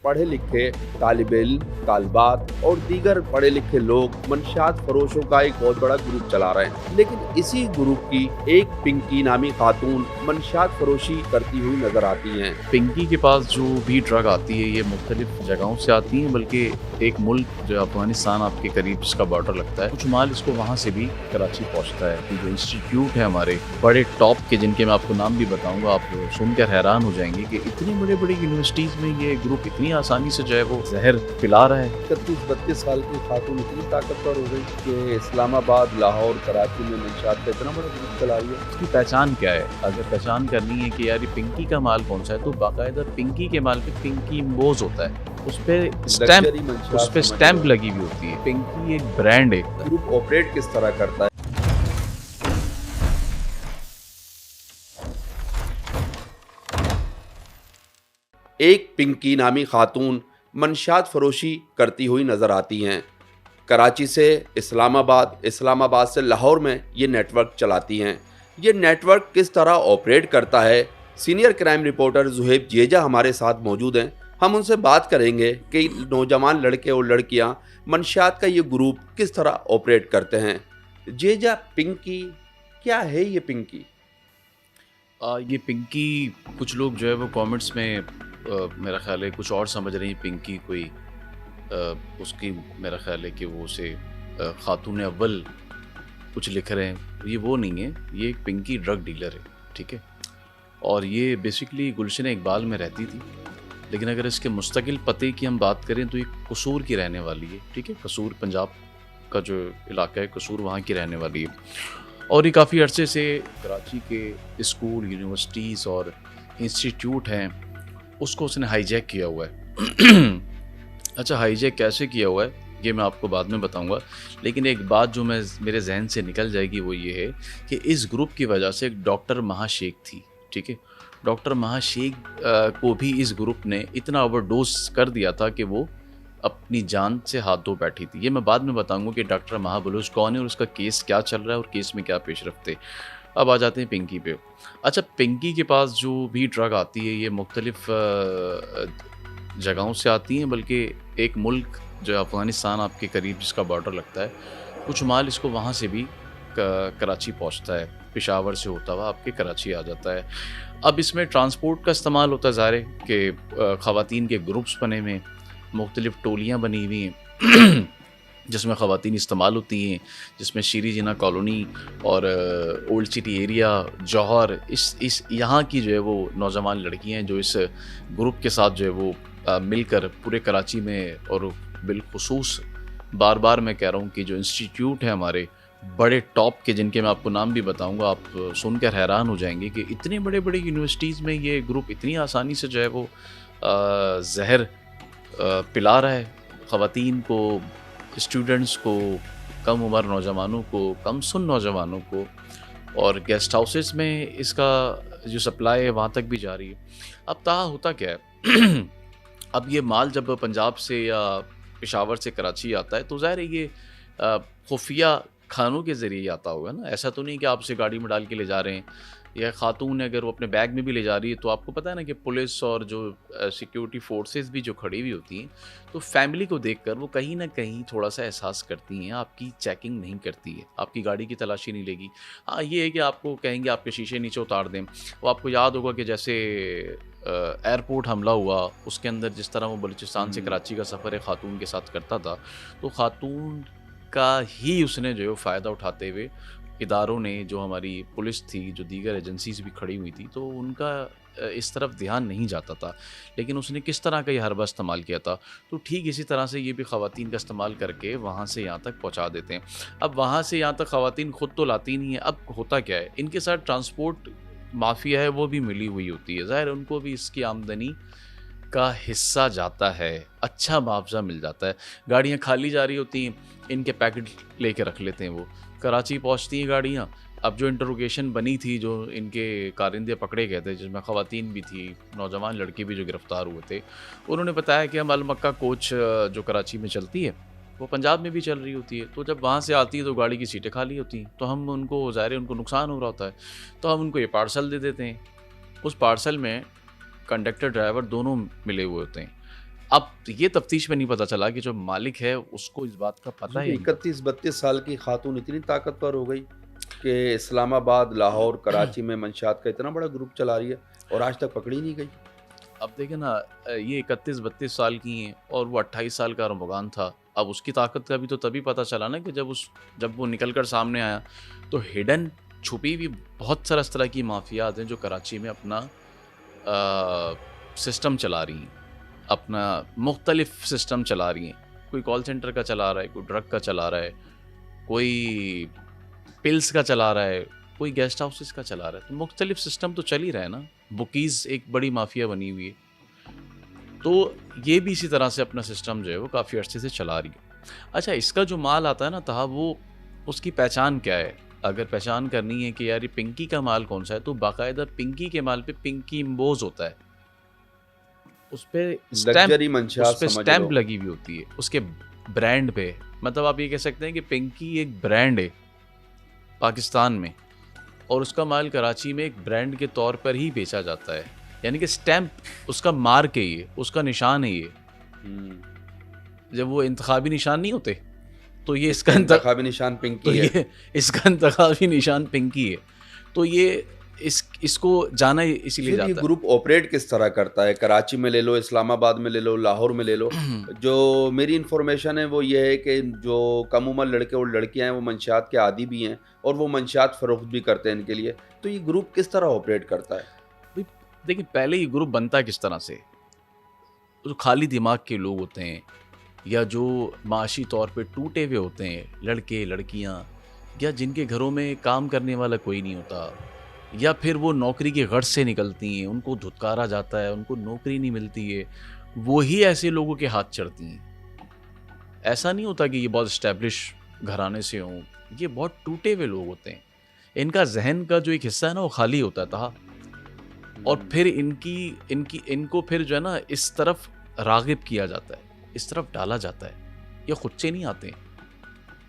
पढ़े लिखे तालिब इल्म, तालिबात और दीगर पढ़े लिखे लोग मंशियात फरोशों का एक बहुत बड़ा ग्रुप चला रहे हैं। लेकिन इसी ग्रुप की एक पिंकी नामी खातून मंशियात फरोशी करती हुई नजर आती हैं। पिंकी के पास जो भी ड्रग आती है ये मुख्तलिफ जगहों से आती है, बल्कि एक मुल्क जो अफगानिस्तान आपके करीब इसका बॉर्डर लगता है, कुछ माल इसको वहाँ से भी कराची पहुँचता है। कि जो इंस्टीट्यूट है हमारे बड़े टॉप के, जिनके मैं आपको नाम भी बताऊंगा, आप सुनकर हैरान हो जाएंगे कि इतनी बड़े बड़े यूनिवर्सिटीज़ में ये ग्रुप इतनी आसानी से जो है वो जहर पिला रहा है। 31-32 साल की खातून इतनी ताकतवर हो गई कि इस्लामाबाद, लाहौर, कराची में मंशियात का इतना बड़ा ग्रुप चला रही है। उसकी पहचान क्या है? अगर पहचान करनी है कि यार ये पिंकी का माल कौन सा है, तो बाकायदा पिंकी के माल पे पिंकी इम्बोज होता है, उस पे स्टैम्प लगी हुई होती है। पिंकी एक ब्रांड है। ग्रुप ऑपरेट किस तरह करता है? एक पिंकी नामी खातून मंशियात फरोशी करती हुई नजर आती हैं। कराची से इस्लामाबाद, इस्लामाबाद से लाहौर में ये नेटवर्क चलाती हैं। ये नेटवर्क किस तरह ऑपरेट करता है, senior crime reporter Zuheb Jeddah हमारे साथ मौजूद हैं। हम उनसे बात करेंगे कि नौजवान लड़के और लड़कियां मंशियात का ये ग्रुप किस तरह ऑपरेट करते हैं। जेजा, पिंकी क्या है? ये पिंकी ये पिंकी, कुछ लोग जो है वो कमेंट्स में मेरा ख्याल है कुछ और समझ रही हैं। पिंकी कोई उसकी मेरा ख्याल है कि वो उसे खातून अव्वल कुछ लिख रहे हैं। ये वो नहीं है, ये एक पिंकी ड्रग डीलर है, ठीक है। और ये बेसिकली गुलशन इकबाल में रहती थी, लेकिन अगर इसके मुस्तकिल पते की हम बात करें तो ये कसूर की रहने वाली है, ठीक है। कसूर पंजाब का जो इलाका है, कसूर वहाँ की रहने वाली है। और ये काफ़ी अरसे से कराची के स्कूल, यूनिवर्सिटीज़ और इंस्टीट्यूट हैं, उसको उसने हाईजैक किया हुआ है। अच्छा, हाईजैक कैसे किया हुआ है ये मैं आपको बाद में बताऊंगा, लेकिन एक बात जो मेरे जहन से निकल जाएगी वो ये है कि इस ग्रुप की वजह से एक डॉक्टर महाशेख थी, ठीक है। डॉक्टर महाशेख को भी इस ग्रुप ने इतना ओवरडोज कर दिया था कि वो अपनी जान से हाथ धो बैठी थी। ये मैं बाद में बताऊंगा कि डॉक्टर महाबलूच कौन है और उसका केस क्या चल रहा है और केस में क्या पेशरफ्त है। अब आ जाते हैं पिंकी पे। अच्छा, पिंकी के पास जो भी ड्रग आती है ये मुख्तलिफ जगहों से आती हैं, बल्कि एक मुल्क जो अफ़गानिस्तान आपके करीब जिसका बॉर्डर लगता है, कुछ माल इसको वहाँ से भी कराची पहुँचता है। पेशावर से होता हुआ आपके कराची आ जाता है। अब इसमें ट्रांसपोर्ट का इस्तेमाल होता है, ज़ाहिर है कि ख़वातीन के ग्रुप्स बने हुए हैं, मुख्तलिफ टोलियाँ बनी हुई हैं जिसमें ख़वातीन इस्तेमाल होती हैं, जिसमें शीरी जिना कॉलोनी और ओल्ड सिटी एरिया, जौहर, इस यहाँ की जो है वो नौजवान लड़कियाँ हैं जो इस ग्रुप के साथ जो है वो मिलकर पूरे कराची में, और बिलखुसूस बार बार मैं कह रहा हूँ कि जो इंस्टीट्यूट है हमारे बड़े टॉप के, जिनके मैं आपको नाम भी बताऊँगा, आप सुनकर हैरान हो जाएंगे कि इतने बड़े बड़े यूनिवर्सिटीज़ में ये ग्रुप इतनी आसानी से जो है वो जहर पिला रहा है ख़वातीन को, स्टूडेंट्स को, कम उम्र नौजवानों को, कम सुन नौजवानों को, और गेस्ट हाउसेस में इसका जो सप्लाई है वहाँ तक भी जा रही है। अब ताहा होता क्या है अब ये माल जब पंजाब से या पेशावर से कराची आता है तो ज़ाहिर है ये खुफिया खानों के ज़रिए आता होगा ना। ऐसा तो नहीं कि आप उसे गाड़ी में डाल के ले जा रहे हैं, या खातून अगर वो अपने बैग में भी ले जा रही है तो आपको पता है ना कि पुलिस और जो सिक्योरिटी फोर्सेस भी जो खड़ी हुई होती हैं, तो फैमिली को देखकर वो कहीं ना कहीं थोड़ा सा एहसास करती हैं, आपकी चेकिंग नहीं करती है, आपकी गाड़ी की तलाशी नहीं लेगी। हाँ, ये है कि आपको कहेंगे आपके शीशे नीचे उतार दें। वो आपको याद होगा कि जैसे एयरपोर्ट हमला हुआ, उसके अंदर जिस तरह वो बलूचिस्तान से कराची का सफ़र खातून के साथ करता था, तो खातून का ही उसने जो है फ़ायदा उठाते हुए इदारों ने, जो हमारी पुलिस थी, जो दीगर एजेंसीज भी खड़ी हुई थी, तो उनका इस तरफ ध्यान नहीं जाता था। लेकिन उसने किस तरह का ये हरबा इस्तेमाल किया था, तो ठीक इसी तरह से ये भी ख़वातीन का इस्तेमाल करके वहाँ से यहाँ तक पहुँचा देते हैं। अब वहाँ से यहाँ तक ख़वातीन ख़ुद तो लाती नहीं है। अब होता क्या है, इनके साथ ट्रांसपोर्ट माफिया है वो भी मिली हुई होती है, ज़ाहिर उनको भी इसकी आमदनी का हिस्सा जाता है, अच्छा मुआवजा मिल जाता है। गाड़ियाँ खाली जा रही होती हैं, इनके पैकेट लेके रख लेते हैं, वो कराची पहुंचती हैं गाड़ियाँ। अब जो इंटरोगेशन बनी थी, जो इनके कारिंदे पकड़े गए थे, जिसमें ख़वातीन भी थी, नौजवान लड़के भी जो गिरफ़्तार हुए थे, उन्होंने बताया कि हम अल मक्का कोच जो कराची में चलती है वो पंजाब में भी चल रही होती है, तो जब वहाँ से आती है तो गाड़ी की सीटें खाली होती हैं, तो हम उनको, ज़ाहिर है उनको नुकसान हो रहा होता है, तो हम उनको ये पार्सल दे देते हैं। उस पार्सल में कंडक्टर ड्राइवर दोनों मिले हुए होते हैं। अब ये तफ्तीश में नहीं पता चला कि जो मालिक है उसको इस बात का पता है। 31-32 साल की खातून इतनी ताकतवर हो गई कि इस्लामाबाद, लाहौर, कराची में मंशियात का इतना बड़ा ग्रुप चला रही है और आज तक पकड़ी नहीं गई। अब देखें ना, ये 31-32 साल की हैं और वो 28 साल का रमगान था। अब उसकी ताकत का भी तो तभी पता चला ना कि जब वो निकल कर सामने आया। तो हिडन छुपी हुई बहुत सारा इस तरह की माफियात हैं जो कराची में अपना सिस्टम चला रही हैं, अपना मुख्तलिफ सिस्टम चला रही हैं। कोई कॉल सेंटर का चला रहा है, कोई ड्रग का चला रहा है, कोई पिल्स का चला रहा है, कोई गेस्ट हाउसेस का चला रहा है। तो मुख्तलिफ सिस्टम तो चल ही रहा है ना। बुकीज़ एक बड़ी माफिया बनी हुई है, तो ये भी इसी तरह से अपना सिस्टम जो है वो काफ़ी अर्से से चला रही है। अच्छा, इसका जो माल आता है ना तहा, वो उसकी पहचान क्या है? अगर पहचान करनी है कि यार ये पिंकी का माल कौन सा है, तो बाकायदा पिंकी के माल पे पिंकी इम्बोज होता है, उस पे लग्जरी मंशियात समझ स्टैंप लो। लगी हुई होती है उसके ब्रांड पे। मतलब आप ये कह सकते हैं कि पिंकी एक ब्रांड है पाकिस्तान में, और उसका माल कराची में एक ब्रांड के तौर पर ही बेचा जाता है। यानी कि स्टैंप उसका मार्क है, ये उसका निशान है। ये जब वो इंतखाबी निशान नहीं होते, तो ये इसका इंतखाबी निशान पिंकी है। ये इसका इंतखाबी निशान पिंकी है। तो ये इसको जाना इसीलिए फिर जाता ये है। ग्रुप ऑपरेट किस तरह करता है? कराची में ले लो, इस्लामाबाद में ले लो, लाहौर में ले लो। जो मेरी इन्फॉर्मेशन है वो ये है कि जो कम उम्र लड़के और लड़कियां हैं वो मंशियात के आदी भी हैं और वो मंशियात फ़रोख्त भी करते हैं इनके लिए। तो ये ग्रुप किस तरह ऑपरेट करता है? भाई, देखिए, पहले ये ग्रुप बनता किस तरह से? जो खाली दिमाग के लोग होते हैं या जो माशी तौर पे टूटे हुए होते हैं, लड़के लड़कियां, या जिनके घरों में काम करने वाला कोई नहीं होता, या फिर वो नौकरी के गर्ज से निकलती हैं, उनको धुतकारा जाता है, उनको नौकरी नहीं मिलती है, वो ही ऐसे लोगों के हाथ चढ़ती हैं। ऐसा नहीं होता कि ये बहुत इस्टेब्लिश घराने से हों, ये बहुत टूटे हुए लोग होते हैं। इनका जहन का जो एक हिस्सा है ना वो खाली होता है था, और फिर इनको फिर जो है ना इस तरफ रागिब किया जाता है, इस तरफ डाला जाता है। ये खुद से नहीं आते हैं।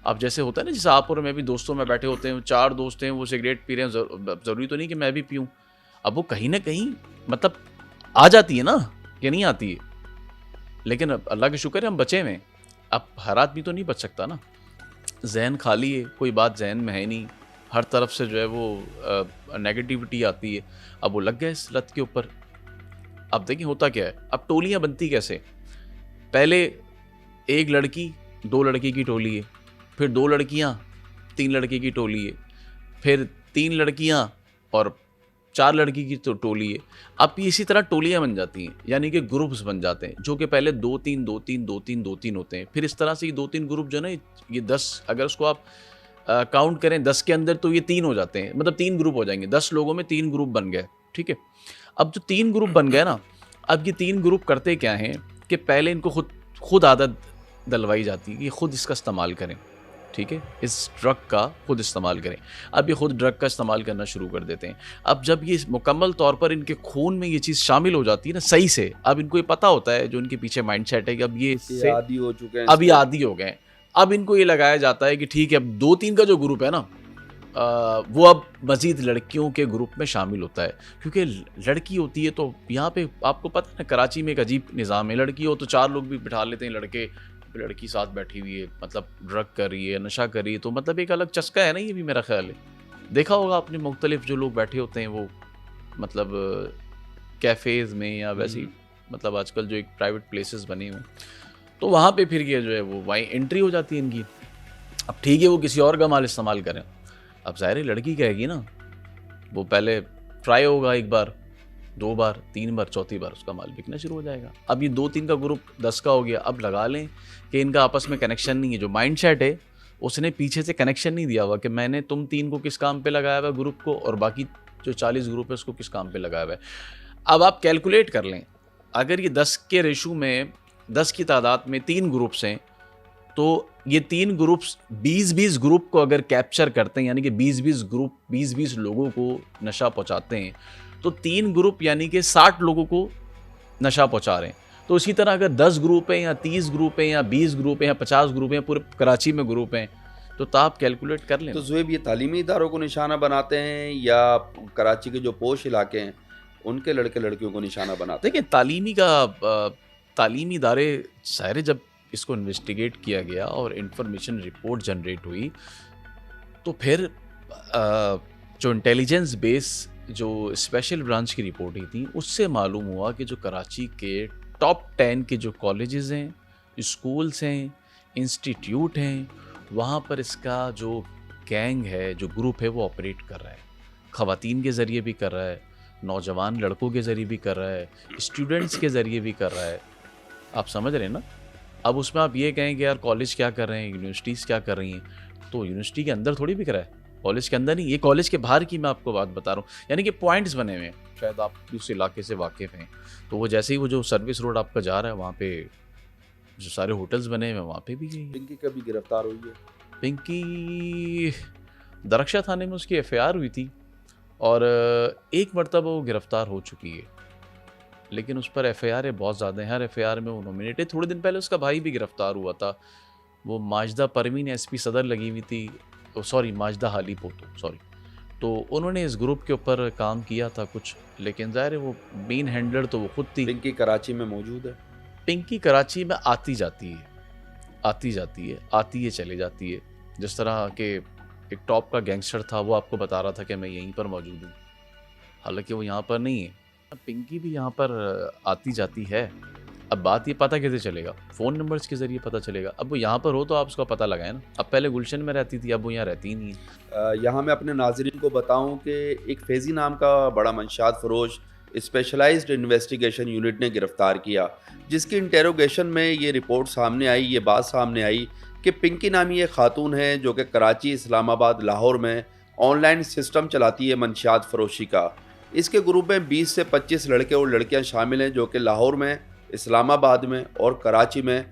अब जैसे होता है ना, जैसे आप और मैं भी दोस्तों में बैठे होते हैं, 4 दोस्त हैं, वो सिगरेट पी रहे हैं, ज़रूरी तो नहीं कि मैं भी पीऊँ। अब वो कहीं ना कहीं मतलब आ जाती है ना, कि नहीं आती है। लेकिन अब अल्लाह के शुक्र है हम बचे हुए। अब हर आदमी तो नहीं बच सकता ना, जहन खाली है, कोई बात जहन में है नहीं, हर तरफ से जो है वो नेगेटिविटी आती है। अब वो लग गए इस लत के ऊपर। अब देखिए होता क्या है, अब टोलियाँ बनती कैसे? पहले एक लड़की 2 लड़की की टोली है, फिर 2 लड़कियां 3 लड़की की टोली है, फिर 3 लड़कियां और 4 लड़की की तो टोली है। अब इसी तरह टोलियां बन जाती हैं, यानी कि ग्रुप्स बन जाते हैं, जो कि पहले 2-3 2-3 2-3 2-3 होते हैं। फिर इस तरह से ये 2-3 ग्रुप जो है ना, ये 10, अगर उसको आप काउंट करें 10 के अंदर, तो ये 3 हो जाते हैं, मतलब 3 ग्रुप हो जाएंगे। 10 लोगों में 3 ग्रुप बन गए, ठीक है। अब जो 3 ग्रुप बन गए ना, अब ये 3 ग्रुप करते क्या हैं कि पहले इनको खुद आदत डलवाई जाती है कि खुद इसका इस्तेमाल करें, ठीक है, इस ड्रग का खुद इस्तेमाल करें। अब ये खुद ड्रग का इस्तेमाल करना शुरू कर देते हैं। अब जब ये मुकम्मल तौर पर इनके खून में ये चीज़ शामिल हो जाती है ना सही से, अब इनको ये पता होता है, जो इनके पीछे माइंडसेट है कि अब ये इससे आदी हो चुके हैं, अब ये आदी हो गए। अब इनको ये लगाया जाता है कि ठीक है, अब 2-3 का जो ग्रुप है ना, वो अब मज़ीद लड़कियों के ग्रुप में शामिल होता है, क्योंकि लड़की होती है तो यहाँ पे आपको पता है ना, कराची में एक अजीब निज़ाम है। लड़की हो तो 4 लोग भी बिठा लेते हैं, लड़की साथ बैठी हुई है, मतलब ड्रग कर रही है, नशा कर रही है, तो मतलब एक अलग चस्का है ना, ये भी मेरा ख्याल है। देखा होगा आपने, मुख्तलिफ जो लोग बैठे होते हैं वो मतलब कैफ़ेज़ में या वैसे ही, मतलब आजकल जो एक प्राइवेट प्लेसेस बने हुए हैं, तो वहाँ पे फिर ये जो है वो वहीं एंट्री हो जाती है इनकी। अब ठीक है, वो किसी और का माल इस्तेमाल करें, अब ज़ाहिर है लड़की कहेगी ना, वो पहले ट्राई होगा 1 बार, 2 बार, 3 बार, चौथी बार उसका माल बिकना शुरू हो जाएगा। अब ये 2-3 का ग्रुप 10 का हो गया। अब लगा लें कि इनका आपस में कनेक्शन नहीं है, जो माइंडसेट है उसने पीछे से कनेक्शन नहीं दिया हुआ कि मैंने तुम 3 को किस काम पे लगाया हुआ ग्रुप को, और बाकी जो 40 ग्रुप है उसको किस काम पे लगाया हुआ है। अब आप कैलकुलेट कर लें, अगर ये 10 के रेशो में, 10 की तादाद में 3 ग्रुप्स हैं, तो ये 3 ग्रुप्स 20-20 ग्रुप को अगर कैप्चर करते हैं, यानी कि 20-20 ग्रुप 20-20 लोगों को नशा पहुंचाते हैं, तो 3 ग्रुप यानी कि 60 लोगों को नशा पहुंचा रहे हैं। तो इसी तरह अगर 10 ग्रुप हैं या 30 ग्रुप हैं या 20 ग्रुप हैं या 50 ग्रुप हैं, पूरे कराची में ग्रुप हैं, तो आप कैलकुलेट कर लें। तो ज़ुएब, ये तालीमी इदारों को निशाना बनाते हैं या कराची के जो पोश इलाके हैं उनके लड़के लड़कियों को निशाना बनाते हैं? देखिए, तालीमी का तालीमी इदारे सारे जब इसको इन्वेस्टिगेट किया गया और इंफॉर्मेशन रिपोर्ट जनरेट हुई, तो फिर जो इंटेलिजेंस बेस जो स्पेशल ब्रांच की रिपोर्ट हुई थी, उससे मालूम हुआ कि जो कराची के टॉप 10 के जो कॉलेजेस हैं, स्कूल्स हैं, इंस्टीट्यूट हैं, वहाँ पर इसका जो गैंग है, जो ग्रुप है, वो ऑपरेट कर रहा है। ख़वातीन के ज़रिए भी कर रहा है, नौजवान लड़कों के ज़रिए भी कर रहा है, स्टूडेंट्स के ज़रिए भी कर रहा है। आप समझ रहे हैं ना? अब उसमें आप ये कहें कि यार कॉलेज क्या कर रहे हैं, यूनिवर्सिटीज़ क्या कर रही हैं, तो यूनिवर्सिटी के अंदर थोड़ी बिक रहा है, कॉलेज के अंदर नहीं, ये कॉलेज के बाहर की मैं आपको बात बता रहा हूँ। यानी कि पॉइंट्स बने हुए हैं, शायद आप उस इलाके से वाकिफ़ हैं, तो वो जैसे ही वो जो सर्विस रोड आपका जा रहा है, वहाँ पे जो सारे होटल्स बने हुए हैं, वहाँ पे भी गई। पिंकी कभी गिरफ्तार हुई है? पिंकी दरख्शा थाने में उसकी FIR हुई थी और एक मरतबा वो गिरफ़्तार हो चुकी है, लेकिन उस पर FIR बहुत ज़्यादा हैं। हर FIR में वो नॉमिनेटेड। थोड़े दिन पहले उसका भाई भी गिरफ़्तार हुआ था, वो माजिदा परवीन SP सदर लगी हुई थी, सॉरी माजिदा हाली पोतो, सॉरी। तो उन्होंने इस ग्रुप के ऊपर काम किया था कुछ, लेकिन ज़ाहिर है वो मेन हैंडलर तो वो खुद थी। पिंकी कराची में मौजूद है? पिंकी कराची में आती जाती है, आती जाती है, आती है चली जाती है। जिस तरह के एक टॉप का गैंगस्टर था, वो आपको बता रहा था कि मैं यहीं पर मौजूद हूँ, हालांकि वो यहाँ पर नहीं है। पिंकी भी यहाँ पर आती जाती है। अब बात ये पता कैसे चलेगा? फ़ोन नंबर्स के ज़रिए पता चलेगा। अब वो यहाँ पर हो तो आप उसका पता लगाएं ना। अब पहले गुलशन में रहती थी, अब वो यहाँ रहती ही नहीं है। यहाँ मैं अपने नाज़रीन को बताऊँ कि एक फैज़ी नाम का बड़ा मंशात फ़रोश स्पेशलाइज्ड इन्वेस्टिगेशन यूनिट ने गिरफ़्तार किया, जिसकी इंटेरोगेशन में ये रिपोर्ट सामने आई, ये बात सामने आई कि पिंकी नामी एक खातून है जो कि कराची, इस्लामाबाद, लाहौर में ऑनलाइन सिस्टम चलाती है मंशियात फ़रोशी का। इसके ग्रुप में 20 से 25 लड़के और लड़कियां शामिल हैं जो कि लाहौर में, इस्लामाबाद में और कराची में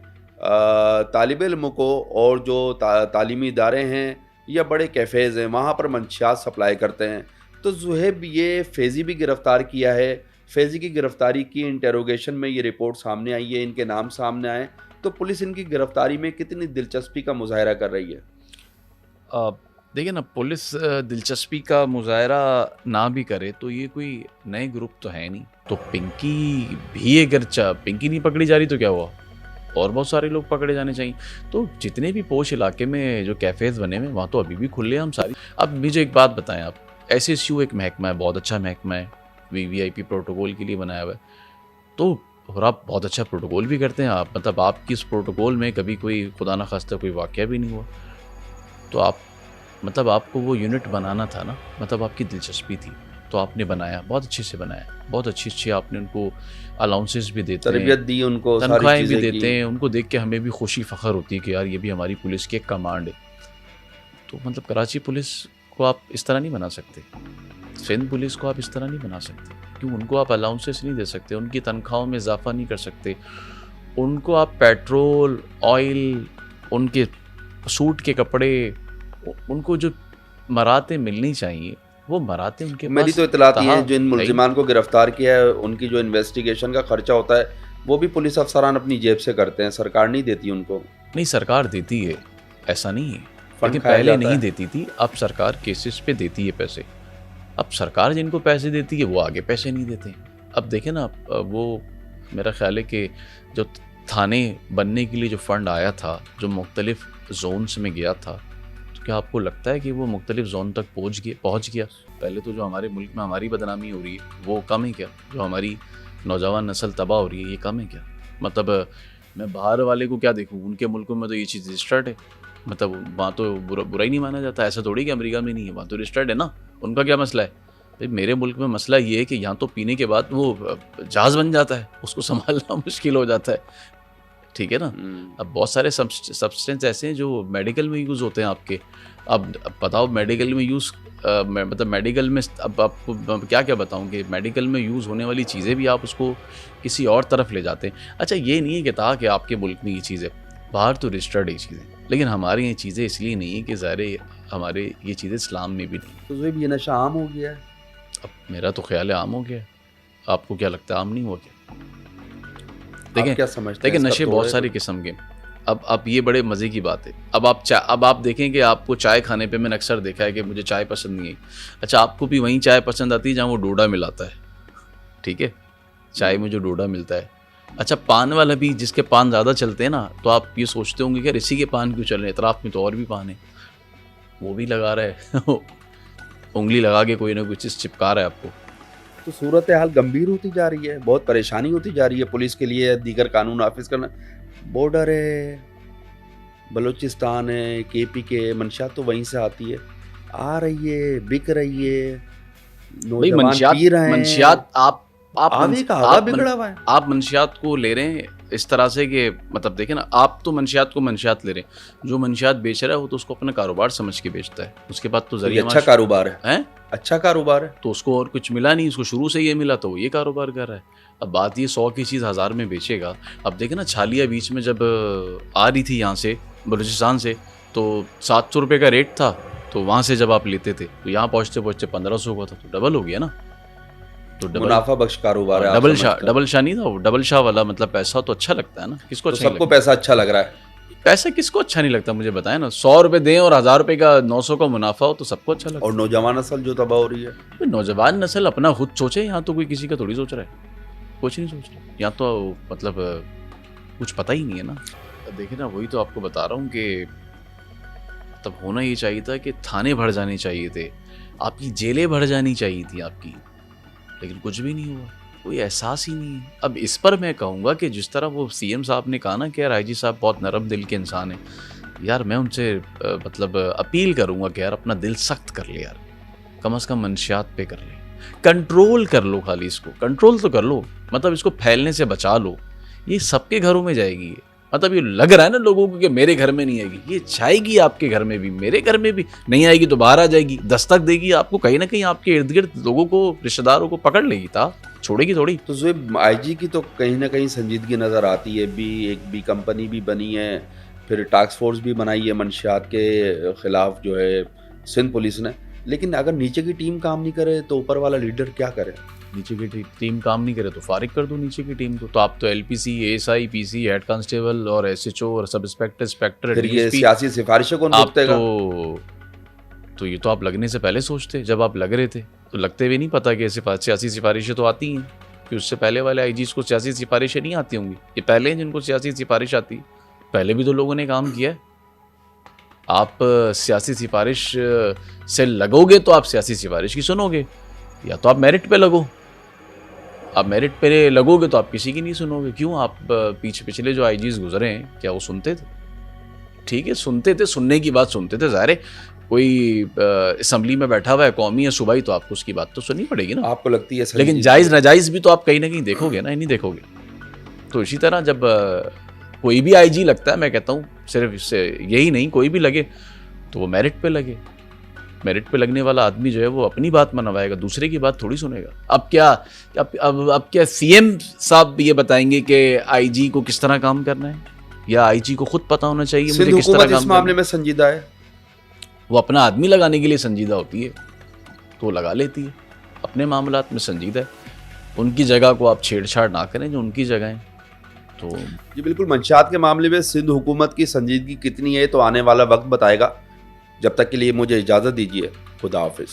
तालिब इल्म को और जो तालीमी इदारे हैं या बड़े कैफ़ेज़ हैं, वहाँ पर मंशियात सप्लाई करते हैं। तो ज़ुहैब ये फैज़ी भी गिरफ़्तार किया है। फैज़ी की गिरफ़्तारी की इंटेरोगेशन में ये रिपोर्ट सामने आई है, इनके नाम सामने आए, तो पुलिस इनकी गिरफ़्तारी में कितनी दिलचस्पी का मुज़ाहरा कर रही है? देखिए ना, पुलिस दिलचस्पी का मुज़ाहरा ना भी करे तो ये कोई नए ग्रुप तो है नहीं। तो पिंकी भी अगर पिंकी नहीं पकड़ी जा रही तो क्या हुआ? और बहुत सारे लोग पकड़े जाने चाहिए। तो जितने भी पोश इलाके में जो कैफ़ेज़ बने हुए, वहाँ तो अभी भी खुले हम सारी। अब मुझे एक बात बताएं आप, SSU एक महकमा है, बहुत अच्छा महकमा है, VVIP प्रोटोकॉल के लिए बनाया हुआ है। तो और आप बहुत अच्छा प्रोटोकॉल भी करते हैं आप, मतलब आपकी इस प्रोटोकॉल में कभी कोई खुदा न खास्ता कोई वाक़या भी नहीं हुआ। तो आप मतलब आपको वो यूनिट बनाना था ना, मतलब आपकी दिलचस्पी थी, तो आपने बनाया, बहुत अच्छे से बनाया, बहुत अच्छी आपने उनको अलाउंसेस भी देते हैं, तरबियत दी उनको, तनख्वाहें भी देते हैं। उनको देख के हमें भी खुशी फ़ख्र होती है कि यार ये भी हमारी पुलिस की एक कमांड है। तो मतलब कराची पुलिस को आप इस तरह नहीं बना सकते, सिंध पुलिस को आप इस तरह नहीं बना सकते। क्यों? उनको आप अलाउंसेस नहीं दे सकते, उनकी तनख्वाहों में इजाफा नहीं कर सकते, उनको आप पेट्रोल, ऑयल, उनके सूट के कपड़े, उनको जो मराते मिलनी चाहिए वो मराते उनके मेरी पास। तो इतलाती है जिन मुल्जिमान को गिरफ्तार किया है उनकी जो इन्वेस्टिगेशन का खर्चा होता है वो भी पुलिस अफसरान अपनी जेब से करते हैं, सरकार नहीं देती उनको। नहीं, सरकार देती है, ऐसा नहीं है, लेकिन पहले नहीं देती थी, अब सरकार केसेस पे देती है पैसे। अब सरकार जिनको पैसे देती है वो आगे पैसे नहीं देते। अब देखें ना, वो मेरा ख्याल है कि जो थाने बनने के लिए जो फ़ंड आया था, जो मुख्तलिफ जोन्स में गया था, तो क्या आपको लगता है कि वो मुख्तलिफ जोन तक पहुँच गया? पहले तो जो हमारे मुल्क में हमारी बदनामी हो रही है वो कम है क्या? जो हमारी नौजवान नस्ल तबाह हो रही है ये कम है क्या? मतलब मैं बाहर वाले को क्या देखूँ, उनके मुल्कों में तो ये चीज़ रजिस्टर्ड है, मतलब वहाँ तो बुरा ही नहीं माना जाता। ऐसा थोड़ी कि अमेरिका में नहीं है, वहाँ तो रजिस्टर्ड है ना। उनका क्या मसला है? भाई मेरे मुल्क में मसला ये है कि यहाँ तो पीने के बाद वो जहाज़ बन जाता है, उसको संभालना मुश्किल हो जाता है, ठीक है ना। अब बहुत सारे सब्सटेंस ऐसे हैं जो मेडिकल में यूज़ होते हैं आपके। अब बताओ मेडिकल में यूज़ मतलब मेडिकल में अब आपको क्या क्या बताऊँ कि मेडिकल में यूज़ होने वाली चीज़ें भी आप उसको किसी और तरफ ले जाते हैं। अच्छा, ये नहीं है कि था कि आपके मुल्क में ये चीज़ है, बाहर तो रजिस्टर्ड है ये चीज़ें, लेकिन हमारे ये चीज़ें इसलिए नहीं है कि ज़ाहिर हमारे ये चीज़ें इस्लाम में भी नहीं। तो ये नशा आम हो गया है? अब मेरा तो ख्याल है आम हो गया है, आपको क्या लगता है आम नहीं हुआ क्या? देखिए नशे बहुत सारी किस्म के। अब ये बड़े मज़े की बात है। अब आप देखें कि आपको चाय खाने पे मैंने अक्सर देखा है कि मुझे चाय पसंद नहीं है। अच्छा, आपको भी वहीं चाय पसंद आती है जहाँ वो डोडा मिलाता है, ठीक है, चाय में जो डोडा मिलता है। अच्छा, पान वाला भी, जिसके पान ज़्यादा चलते हैं ना, तो आप ये सोचते होंगे कि यार इसी के पान क्यों चल रहे हैं, इतराफ़ में तो और भी पान है, वो भी लगा रहा है उंगली लगा के कोई ना कोई चीज़ चिपका रहा है आपको। तो सूरत हाल गंभीर होती जा रही है, बहुत परेशानी होती जा रही है पुलिस के लिए, दीगर कानून नाफिज करना। बॉर्डर है, बलूचिस्तान है, केपी के मंशियात तो वहीं से आती है, आ रही है, बिक रही है, भाई नौजवान मंशियात, पी रहे हैं। मंशियात आप आगे का आगा बिगड़ा हुआ है। आप मंशियात को ले रहे हैं इस तरह से कि मतलब देखें ना, आप तो मंशियात को मंशियात ले रहे हैं, जो मंशियात बेच रहा है वो तो उसको अपना कारोबार समझ के बेचता है, उसके बाद तो तो ये जरिया अच्छा कारोबार है, हैं, अच्छा कारोबार है। तो उसको और कुछ मिला नहीं, उसको शुरू से ये मिला तो वो ये कारोबार कर रहा है। अब बात ये 100 की चीज़ 1000 में बेचेगा। अब देखें ना, छालिया बीच में जब आ रही थी यहाँ से बलूचिस्तान से, तो 700 रुपये का रेट था, तो वहाँ से जब आप लेते थे तो यहाँ पहुँचते पहुँचते 1500 का था, तो डबल हो गया ना। तो मुनाफा बख्श कारोबार है। आप डबल समझते शाह नहीं था वो, डबल शाह वाला, मतलब पैसा तो अच्छा लगता है ना, किसको तो अच्छा नहीं सबको लगता? पैसा अच्छा लग रहा है। पैसा किसको अच्छा नहीं लगता, मुझे बताएं ना। 100 रुपये दें और 1000 रुपये का 900 का मुनाफा हो तो सबको अच्छा लगता और नौजवान नस्ल जो तबाह हो रही है। है। नौजवान नस्ल अपना खुद सोचे, यहाँ तो कोई किसी का थोड़ी सोच रहा है, कुछ नहीं सोच रहा यहाँ तो, मतलब कुछ पता ही नहीं है ना। देखिए ना, वही तो आपको बता रहा हूँ कि तब होना ये चाहिए था कि थाने भर जाने चाहिए थे, आपकी जेलें भर जानी चाहिए थी आपकी, लेकिन कुछ भी नहीं हुआ, कोई एहसास ही नहीं है। अब इस पर मैं कहूँगा कि जिस तरह वो सीएम साहब ने कहा ना कि यार आईजी साहब बहुत नरम दिल के इंसान हैं, यार मैं उनसे मतलब अपील करूँगा कि यार अपना दिल सख्त कर ले यार, कम से कम मंशियात पे कर ले, कंट्रोल कर लो, खाली इसको कंट्रोल तो कर लो, मतलब इसको फैलने से बचा लो। ये सबके घरों में जाएगी ये, मतलब ये लग रहा है ना लोगों को कि मेरे घर में नहीं आएगी, ये जाएगी आपके घर में भी, मेरे घर में भी नहीं आएगी तो बाहर आ जाएगी, दस्तक देगी आपको, कहीं ना कहीं आपके इर्द गिर्द लोगों को, रिश्तेदारों को पकड़ लेगी, था छोड़ेगी थोड़ी। तो ज़ुएब, आईजी की तो कहीं ना कहीं संजीदगी नज़र आती है। एक बी कंपनी भी बनी है, फिर टास्क फोर्स भी बनाई है मंशियात के खिलाफ जो है सिंध पुलिस ने, लेकिन अगर नीचे की टीम काम नहीं करे तो ऊपर वाला लीडर क्या करे? नीचे की टीम काम नहीं करे तो फारिग कर दो नीचे की टीम को। तो आप तो LPC, ASI, PC, head constable और एसएचओ और सब इंस्पेक्टर, इंस्पेक्टर, फिर ये डीएसपी, सियासी सिफारिशें कौन आप भुगतेगा? तो ये तो आप लगने से पहले सोचते, जब आप लग रहे थे तो लगते हुए नहीं पता कि सियासी सिफारिशें तो आती हैं, कि उससे पहले वाले आईजीज को सियासी सिफारिशें नहीं आती होंगी, ये पहले हैं जिनको सियासी सिफारिश आती है। पहले भी तो लोगों ने काम किया है। आप सियासी सिफारिश से लगोगे तो आप सियासी सिफारिश की सुनोगे, या तो आप मेरिट पे लगो, आप मेरिट पे लगोगे तो आप किसी की नहीं सुनोगे। क्यों? आप पिछले जो आईजीज गुजरे हैं, क्या वो सुनते थे? ठीक है, सुनते थे, सुनने की बात सुनते थे, ज़ाहिर है कोई असम्बली में बैठा हुआ है कौमी या सूबाई, तो आपको उसकी बात तो सुननी पड़ेगी ना। आपको लगती है लेकिन जायज़ नाजायज़ भी तो आप कहीं ना कहीं देखोगे ना, नहीं देखोगे। तो इसी तरह जब कोई भी आईजी लगता है, मैं कहता हूँ सिर्फ इससे यही नहीं, कोई भी लगे तो वो मेरिट पे लगे। मेरिट पे लगने वाला आदमी जो है वो अपनी बात मनवाएगा, दूसरे की बात थोड़ी सुनेगा। अब क्या सीएम साहब ये बताएंगे कि आईजी को किस तरह काम करना है, या आईजी को खुद पता होना चाहिए मुझे किस तरह काम इस मामले में संजीदा है? वो अपना आदमी लगाने के लिए संजीदा होती है तो लगा लेती है, अपने मामलात में संजीदा है। उनकी जगह को आप छेड़छाड़ ना करें जो उनकी जगह है। तो जी बिल्कुल, मंशियात के मामले में सिंध हुकूमत की संजीदगी कितनी है तो आने वाला वक्त बताएगा। जब तक के लिए मुझे इजाज़त दीजिए, खुदा हाफिज़।